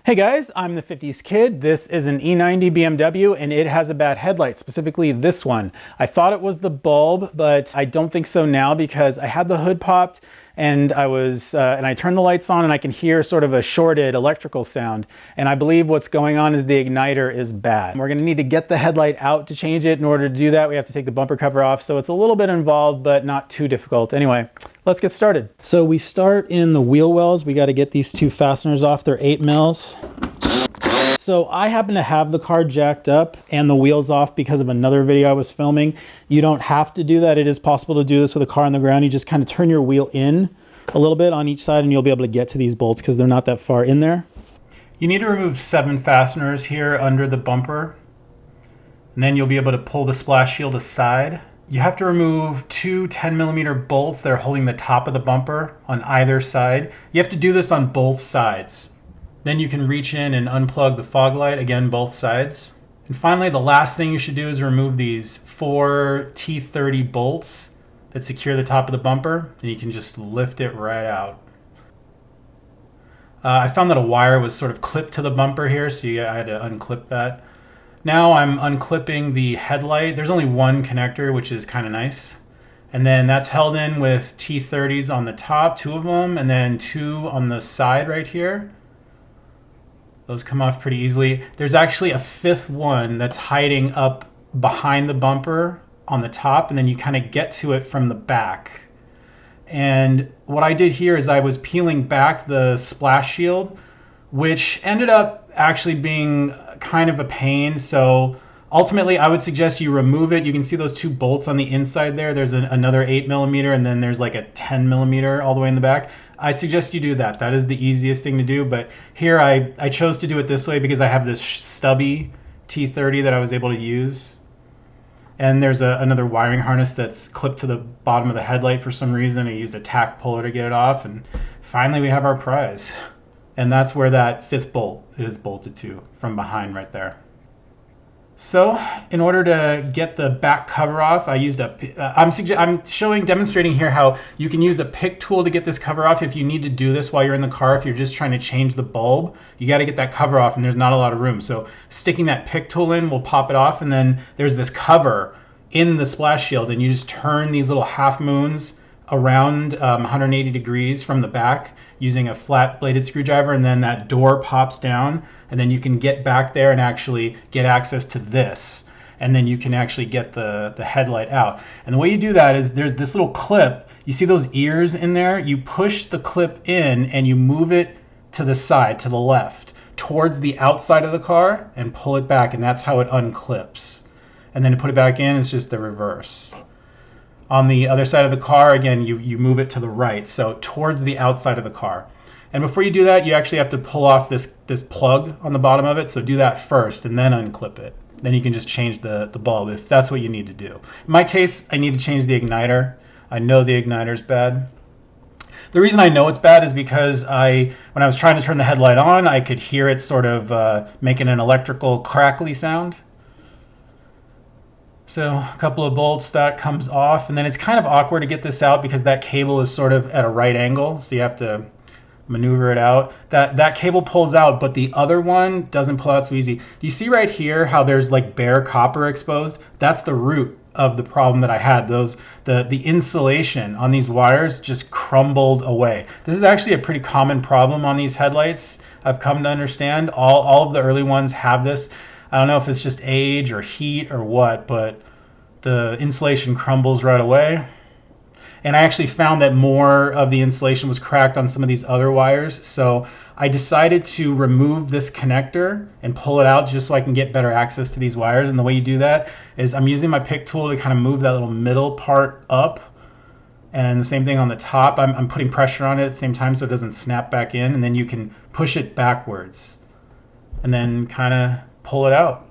Hey guys, I'm the 50s Kid. This is an E90 BMW and it has a bad headlight, specifically this one. I thought it was the bulb, but I don't think so now because I had the hood popped and I turned the lights on and I can hear sort of a shorted electrical sound. And I believe what's going on is the igniter is bad. We're gonna need to get the headlight out to change it. In order to do that, we have to take the bumper cover off. So it's a little bit involved, but not too difficult. Anyway, let's get started. So we start in the wheel wells. We got to get these two fasteners off. They're 8 mils. So I happen to have the car jacked up and the wheels off because of another video I was filming. You don't have to do that. It is possible to do this with a car on the ground. You just kind of turn your wheel in a little bit on each side and you'll be able to get to these bolts because they're not that far in there. You need to remove 7 fasteners here under the bumper. And then you'll be able to pull the splash shield aside. You have to remove 2 10mm bolts that are holding the top of the bumper on either side. You have to do this on both sides. Then you can reach in and unplug the fog light, again, both sides. And finally, the last thing you should do is remove these 4 T30 bolts that secure the top of the bumper, and you can just lift it right out. I found that a wire was sort of clipped to the bumper here, so I had to unclip that. Now I'm unclipping the headlight. There's only one connector, which is kind of nice. And then that's held in with T30s on the top, 2 of them, and then 2 on the side right here. Those come off pretty easily. There's actually a 5th one that's hiding up behind the bumper on the top, and then you kind of get to it from the back. And what I did here is I was peeling back the splash shield, which ended up actually being kind of a pain. So ultimately, I would suggest you remove it. You can see those 2 bolts on the inside there. There's another 8mm, and then there's like a 10mm all the way in the back. I suggest you do that. That is the easiest thing to do. But here I chose to do it this way because I have this stubby T30 that I was able to use. And there's another wiring harness that's clipped to the bottom of the headlight for some reason. I used a tack puller to get it off. And finally we have our prize. And that's where that 5th bolt is bolted to from behind right there. So in order to get the back cover off, I used I'm demonstrating here how you can use a pick tool to get this cover off if you need to do this while you're in the car. If you're just trying to change the bulb, you got to get that cover off and there's not a lot of room. So sticking that pick tool in will pop it off, and then there's this cover in the splash shield, and you just turn these little half moons around 180 degrees from the back using a flat bladed screwdriver, and then that door pops down, and then you can get back there and actually get access to this, and then you can actually get the headlight out. And the way you do that is there's this little clip. You see those ears in there? You push the clip in and you move it to the side, to the left, towards the outside of the car, and pull it back, and that's how it unclips. And then to put it back in, it's just the reverse. On the other side of the car, again, you move it to the right, so towards the outside of the car. And before you do that, you actually have to pull off this plug on the bottom of it, so do that first and then unclip it. Then you can just change the bulb if that's what you need to do. In my case, I need to change the igniter. I know the igniter's bad. The reason I know it's bad is because when I was trying to turn the headlight on, I could hear it sort of making an electrical crackly sound. So a couple of bolts, that comes off, and then it's kind of awkward to get this out because that cable is sort of at a right angle, so you have to maneuver it out. That cable pulls out, but the other one doesn't pull out so easy. Do you see right here how there's like bare copper exposed? That's the root of the problem that I had. The insulation on these wires just crumbled away. This is actually a pretty common problem on these headlights, I've come to understand. All of the early ones have this. I don't know if it's just age or heat or what, but the insulation crumbles right away. And I actually found that more of the insulation was cracked on some of these other wires. So I decided to remove this connector and pull it out just so I can get better access to these wires. And the way you do that is I'm using my pick tool to kind of move that little middle part up. And the same thing on the top. I'm putting pressure on it at the same time so it doesn't snap back in. And then you can push it backwards and then kind of pull it out.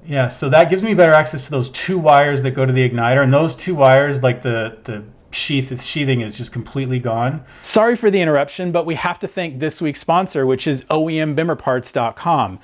Yeah, so that gives me better access to those 2 wires that go to the igniter, and those 2 wires, like the sheathing is just completely gone. Sorry for the interruption, but we have to thank this week's sponsor, which is OEMBimmerparts.com.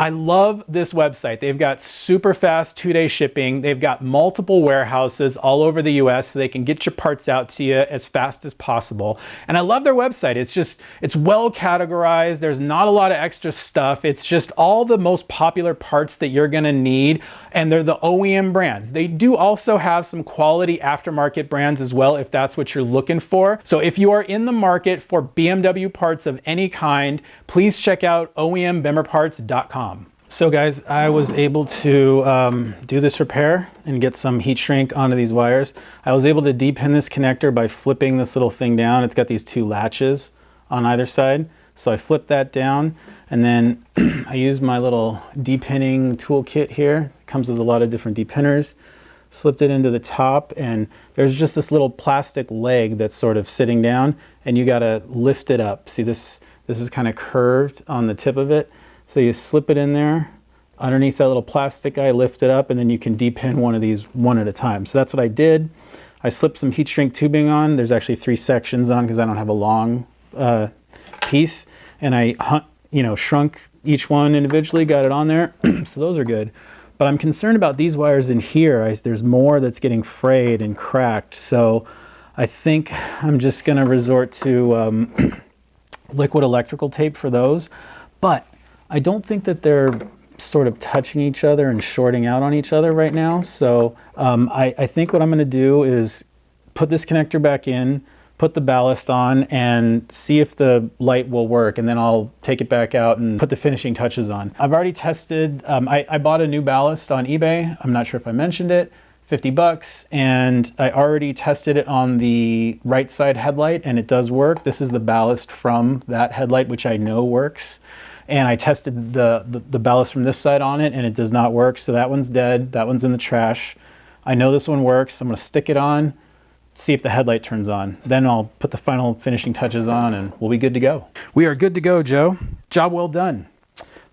I love this website. They've got super fast 2-day shipping. They've got multiple warehouses all over the US so they can get your parts out to you as fast as possible. And I love their website. It's well categorized. There's not a lot of extra stuff. It's just all the most popular parts that you're gonna need, and they're the OEM brands. They do also have some quality aftermarket brands as well if that's what you're looking for. So if you are in the market for BMW parts of any kind, please check out OEMBimmerparts.com. So guys, I was able to do this repair and get some heat shrink onto these wires. I was able to depin this connector by flipping this little thing down. It's got these 2 latches on either side. So I flipped that down, and then I used my little depinning toolkit here. It comes with a lot of different depinners. Slipped it into the top, and there's just this little plastic leg that's sort of sitting down, and you gotta lift it up. See, this is kind of curved on the tip of it. So you slip it in there underneath that little plastic guy, lift it up, and then you can depin one of these one at a time. So that's what I did. I slipped some heat shrink tubing on. There's actually 3 sections on because I don't have a long piece. And I shrunk each one individually, got it on there. So those are good. But I'm concerned about these wires in here. There's more that's getting frayed and cracked. So I think I'm just gonna resort to liquid electrical tape for those. But I don't think that they're sort of touching each other and shorting out on each other right now. So I think what I'm gonna do is put this connector back in, put the ballast on, and see if the light will work, and then I'll take it back out and put the finishing touches on. I've already tested, I bought a new ballast on eBay. I'm not sure if I mentioned it, 50 bucks, and I already tested it on the right side headlight, and it does work. This is the ballast from that headlight, which I know works. And I tested the ballast from this side on it, and it does not work. So that one's dead, that one's in the trash. I know this one works. I'm gonna stick it on, see if the headlight turns on. Then I'll put the final finishing touches on, and we'll be good to go. We are good to go, Joe. Job well done.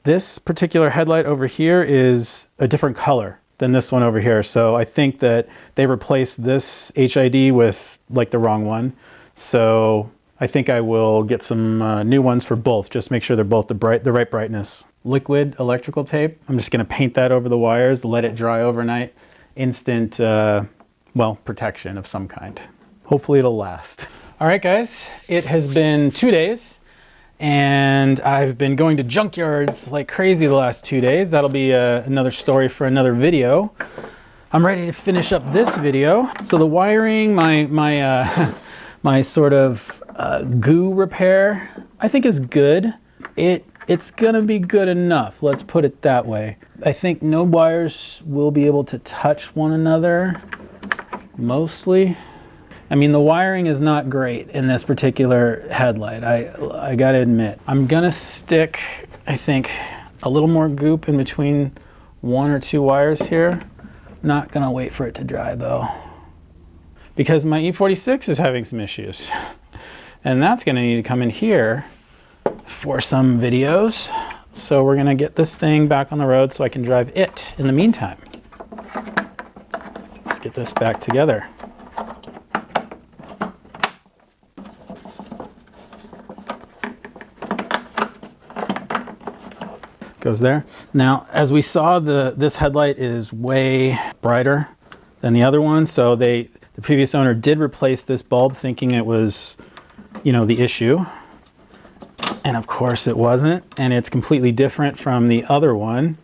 This particular headlight over here is a different color than this one over here. So I think that they replaced this HID with like the wrong one. So I think I will get some new ones for both. Just make sure they're both the right brightness. Liquid electrical tape. I'm just gonna paint that over the wires, let it dry overnight. Instant, well, protection of some kind. Hopefully it'll last. All right, guys, it has been 2 days, and I've been going to junkyards like crazy the last 2 days. That'll be another story for another video. I'm ready to finish up this video. So the wiring, my sort of goo repair, I think is good. It's gonna be good enough, let's put it that way. I think no wires will be able to touch one another, mostly. I mean, the wiring is not great in this particular headlight, I gotta admit. I'm gonna stick, I think, a little more goop in between 1 or 2 wires here. Not gonna wait for it to dry though, because my E46 is having some issues. And that's gonna need to come in here for some videos. So we're gonna get this thing back on the road so I can drive it in the meantime. Let's get this back together. Goes there. Now, as we saw, this headlight is way brighter than the other one. So the previous owner did replace this bulb thinking it was, you know, the issue. And of course it wasn't. And it's completely different from the other one,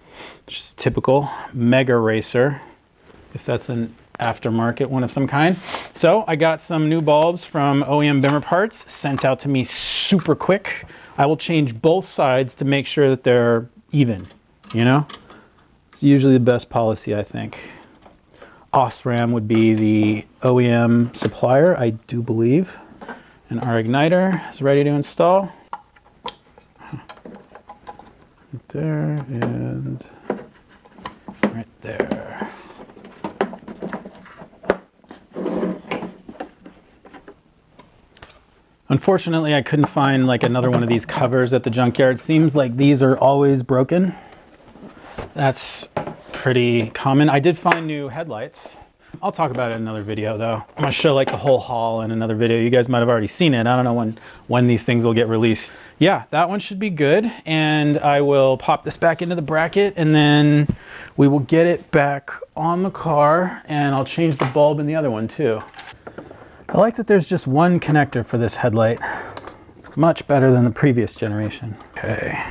which is typical Mega Racer. I guess that's an aftermarket one of some kind. So I got some new bulbs from OEM Bimmer Parts sent out to me super quick. I will change both sides to make sure that they're even, you know? It's usually the best policy, I think. OSRAM would be the OEM supplier, I do believe. And our igniter is ready to install. Right there and right there. Unfortunately, I couldn't find like another one of these covers at the junkyard. Seems like these are always broken. That's pretty common. I did find new headlights. I'll talk about it in another video though. I'm gonna show like the whole haul in another video. You guys might have already seen it. I don't know when these things will get released. Yeah, that one should be good. And I will pop this back into the bracket and then we will get it back on the car, and I'll change the bulb in the other one too. I like that there's just one connector for this headlight. Much better than the previous generation. Okay.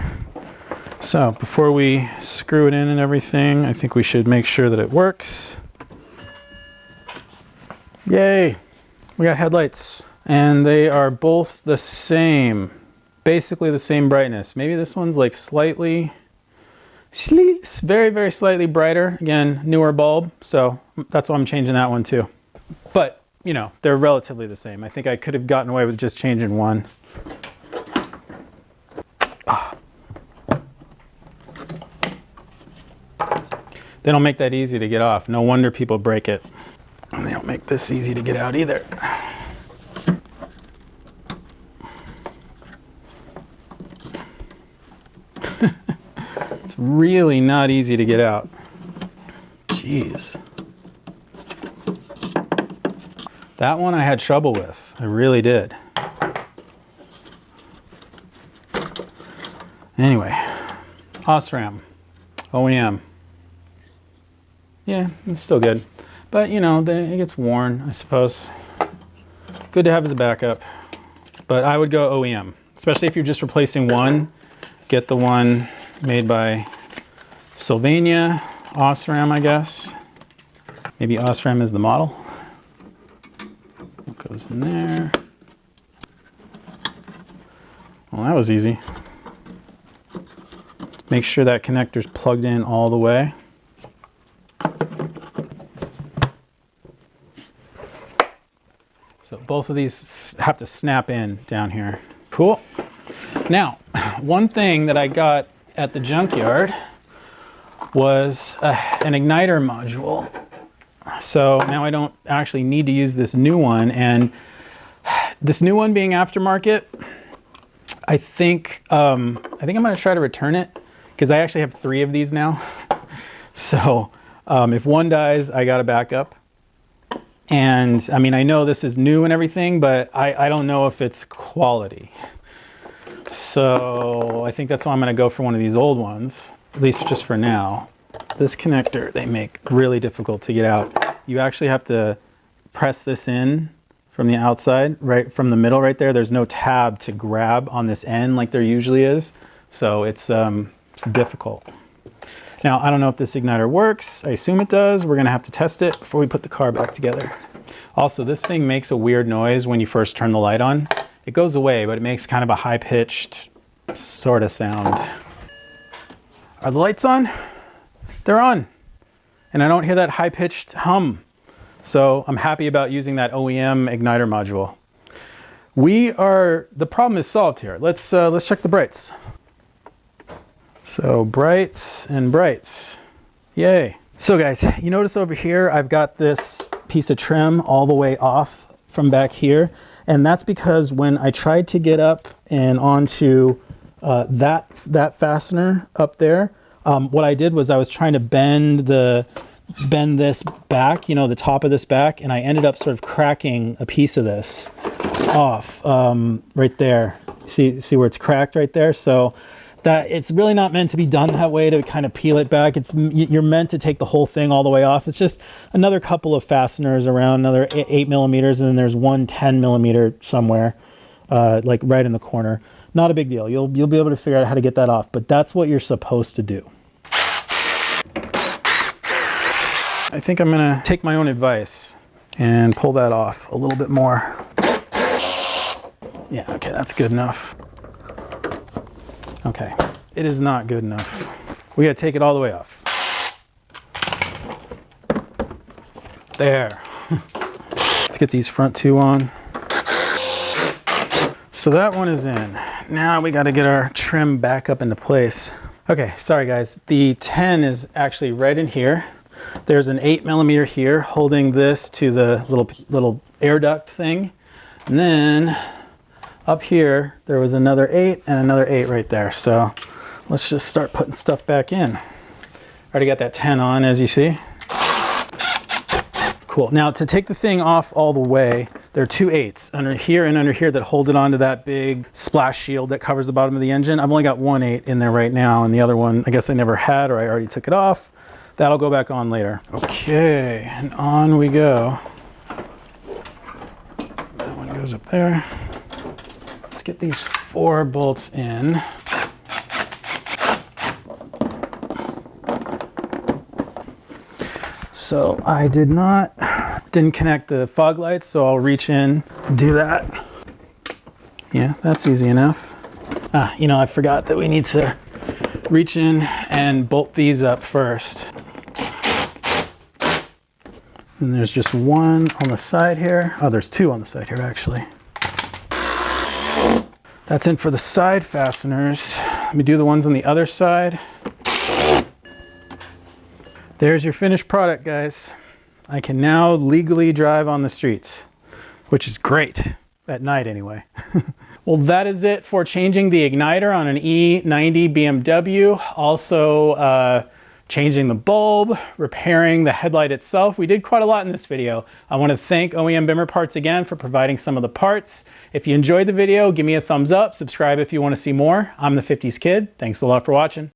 So before we screw it in and everything, I think we should make sure that it works. Yay, we got headlights. And they are both the same, basically the same brightness. Maybe this one's like slightly, very, very slightly brighter. Again, newer bulb, so that's why I'm changing that one too. But, you know, they're relatively the same. I think I could have gotten away with just changing one. They don't make that easy to get off. No wonder people break it. And they don't make this easy to get out either. It's really not easy to get out. Jeez. That one I had trouble with. I really did. Anyway, OSRAM, OEM. Yeah, it's still good. But, you know, it gets worn, I suppose. Good to have as a backup. But I would go OEM, especially if you're just replacing one. Get the one made by Sylvania, OSRAM, I guess. Maybe OSRAM is the model. What goes in there? Well, that was easy. Make sure that connector's plugged in all the way. So both of these have to snap in down here. Cool. Now, one thing that I got at the junkyard was an igniter module. So now I don't actually need to use this new one, and this new one being aftermarket, I think I'm going to try to return it because I actually have 3 of these now. So if one dies, I got a backup. And I mean, I know this is new and everything, but I don't know if it's quality. So I think that's why I'm going to go for one of these old ones, at least just for now. This connector they make really difficult to get out. You actually have to press this in from the outside, right from the middle right there. There's no tab to grab on this end like there usually is. So it's difficult. Now, I don't know if this igniter works. I assume it does. We're going to have to test it before we put the car back together. Also, this thing makes a weird noise when you first turn the light on. It goes away, but it makes kind of a high-pitched sort of sound. Are the lights on? They're on. And I don't hear that high-pitched hum. So I'm happy about using that OEM igniter module. The problem is solved here. Let's check the brights. So brights and brights, yay. So guys, you notice over here, I've got this piece of trim all the way off from back here. And that's because when I tried to get up and onto that fastener up there, what I did was I was trying to bend this back, you know, the top of this back, and I ended up sort of cracking a piece of this off right there. See where it's cracked right there? So that it's really not meant to be done that way, to kind of peel it back. You're meant to take the whole thing all the way off. It's just another couple of fasteners around, another 8 millimeters, and then there's one 10 millimeter somewhere, like right in the corner. Not a big deal. You'll be able to figure out how to get that off, but that's what you're supposed to do. I think I'm gonna take my own advice and pull that off a little bit more. Yeah, okay, that's good enough. Okay, it is not good enough. We gotta take it all the way off. There. Let's get these front 2 on. So that one is in. Now we gotta get our trim back up into place. Okay, sorry guys. The 10 is actually right in here. There's an 8 millimeter here holding this to the little air duct thing. And then up here, there was another 8 and another 8 right there. So let's just start putting stuff back in. Already got that 10 on, as you see. Cool. Now to take the thing off all the way, there are 2 8s under here and under here that hold it onto that big splash shield that covers the bottom of the engine. I've only got 1 8 in there right now, and the other one I guess I never had, or I already took it off. That'll go back on later. Okay, and on we go. That one goes up there. Let's get these 4 bolts in. So I didn't connect the fog lights, so I'll reach in, do that. Yeah, that's easy enough. You know, I forgot that we need to reach in and bolt these up first. And there's just 1 on the side here. Oh, there's 2 on the side here, actually. That's in for the side fasteners. Let me do the ones on the other side. There's your finished product, guys. I can now legally drive on the streets, which is great, at night anyway. Well, that is it for changing the igniter on an E90 BMW. Also, changing the bulb, repairing the headlight itself. We did quite a lot in this video. I want to thank OEM Bimmer Parts again for providing some of the parts. If you enjoyed the video, give me a thumbs up, subscribe if you want to see more. I'm the 50s Kid. Thanks a lot for watching.